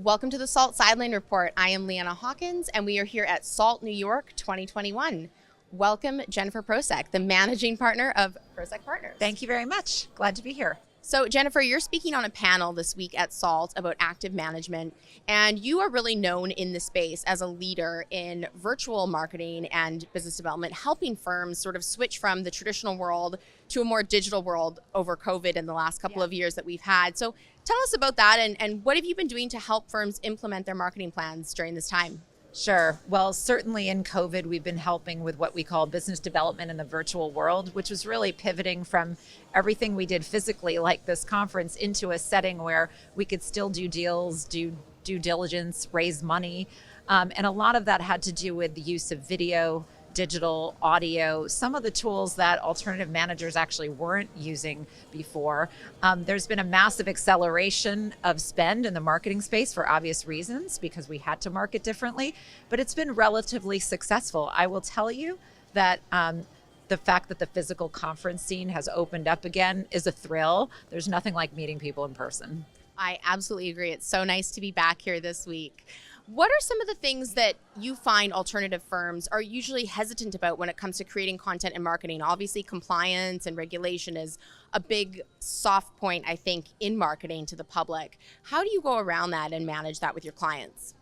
Welcome to the SALT Sideline Report. I am Leanna Haakons, and we are here at SALT New York 2021. Welcome, Jennifer Prosek, the managing partner of Prosek Partners. Thank you very much. Glad to be here. So, Jennifer, you're speaking on a panel this week at SALT about active management, and you are really known in the space as a leader in virtual marketing and business development, helping firms sort of switch from the traditional world to a more digital world over COVID in the last couple of years that we've had. So tell us about that, and what have you been doing to help firms implement their marketing plans during this time? Sure. Well, certainly in COVID, we've been helping with what we call business development in the virtual world, which was really pivoting from everything we did physically, like this conference, into a setting where we could still do deals, do due diligence, raise money. And a lot of that had to do with the use of video, digital, audio, some of the tools that alternative managers actually weren't using before. There's been a massive acceleration of spend in the marketing space for obvious reasons, because we had to market differently, but it's been relatively successful. I will tell you that the fact that the physical conference scene has opened up again is a thrill. There's nothing like meeting people in person. I absolutely agree. It's so nice to be back here this week. What are some of the things that you find alternative firms are usually hesitant about when it comes to creating content and marketing? Obviously, compliance and regulation is a big soft point, I think, in marketing to the public. How do you go around that and manage that with your clients?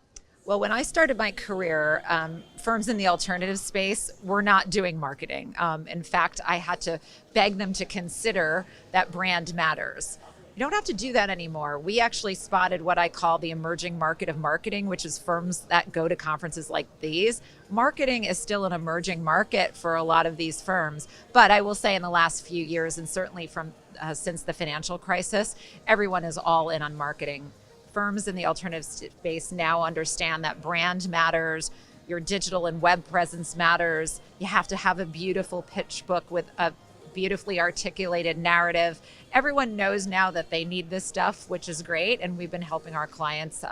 Well, when I started my career, firms in the alternative space were not doing marketing. In fact, I had to beg them to consider that brand matters. You don't have to do that anymore. We actually spotted what I call the emerging market of marketing, which is firms that go to conferences like these. Marketing is still an emerging market for a lot of these firms. But I will say in the last few years, and certainly from since the financial crisis, everyone is all in on marketing. Firms in the alternative space now understand that brand matters. Your digital and web presence matters. You have to have a beautiful pitch book with a beautifully articulated narrative. Everyone knows now that they need this stuff, which is great. And we've been helping our clients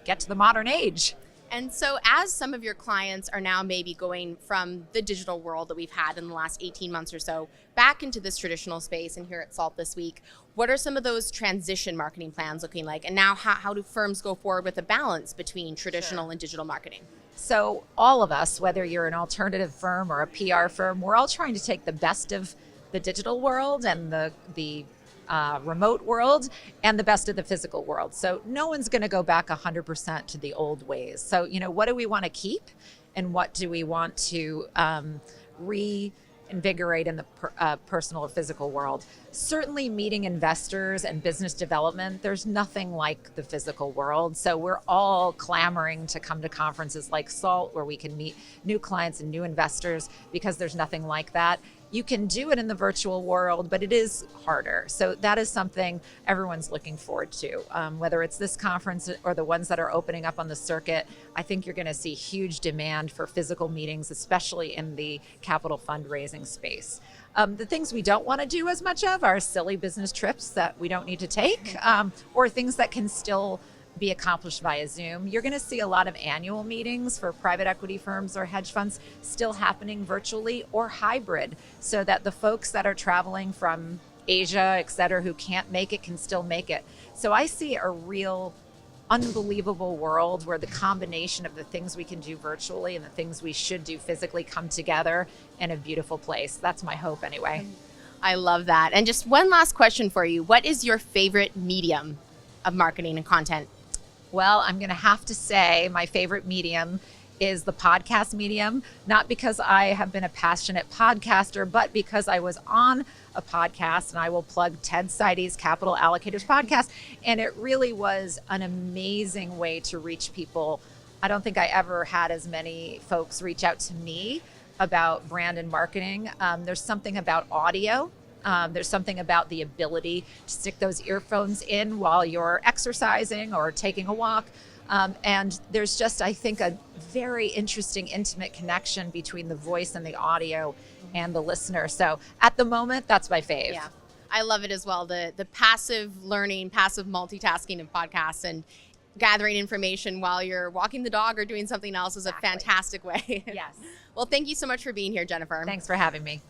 get to the modern age. And so as some of your clients are now maybe going from the digital world that we've had in the last 18 months or so back into this traditional space and here at SALT this week, what are some of those transition marketing plans looking like? And now how do firms go forward with a balance between traditional and digital marketing? So all of us, whether you're an alternative firm or a PR firm, we're all trying to take the best of the digital world and the remote world and the best of the physical world. So no one's going to go back 100% to the old ways. So, what do we want to keep and what do we want to reinvigorate in the personal or physical world? Certainly meeting investors and business development, there's nothing like the physical world. So we're all clamoring to come to conferences like SALT where we can meet new clients and new investors, because there's nothing like that. You can do it in the virtual world, but it is harder. So that is something everyone's looking forward to. Whether it's this conference or the ones that are opening up on the circuit, I think you're going to see huge demand for physical meetings, especially in the capital fundraising space. The things we don't want to do as much of are silly business trips that we don't need to take, or things that can still be accomplished via Zoom. You're going to see a lot of annual meetings for private equity firms or hedge funds still happening virtually or hybrid, so that the folks that are traveling from Asia, et cetera, who can't make it can still make it. So I see a real unbelievable world where the combination of the things we can do virtually and the things we should do physically come together in a beautiful place. That's my hope anyway. I love that. And just one last question for you. What is your favorite medium of marketing and content? Well, I'm going to have to say my favorite medium is the podcast medium, not because I have been a passionate podcaster, but because I was on a podcast, and I will plug Ted Seide's Capital Allocators podcast. And it really was an amazing way to reach people. I don't think I ever had as many folks reach out to me about brand and marketing. There's something about audio. There's something about the ability to stick those earphones in while you're exercising or taking a walk. And there's just, I think, a very interesting, intimate connection between the voice and the audio and the listener. So at the moment, that's my fave. Yeah, I love it as well. The passive learning, passive multitasking of podcasts and gathering information while you're walking the dog or doing something else is a fantastic way. Yes. Well, thank you so much for being here, Jennifer. Thanks for having me.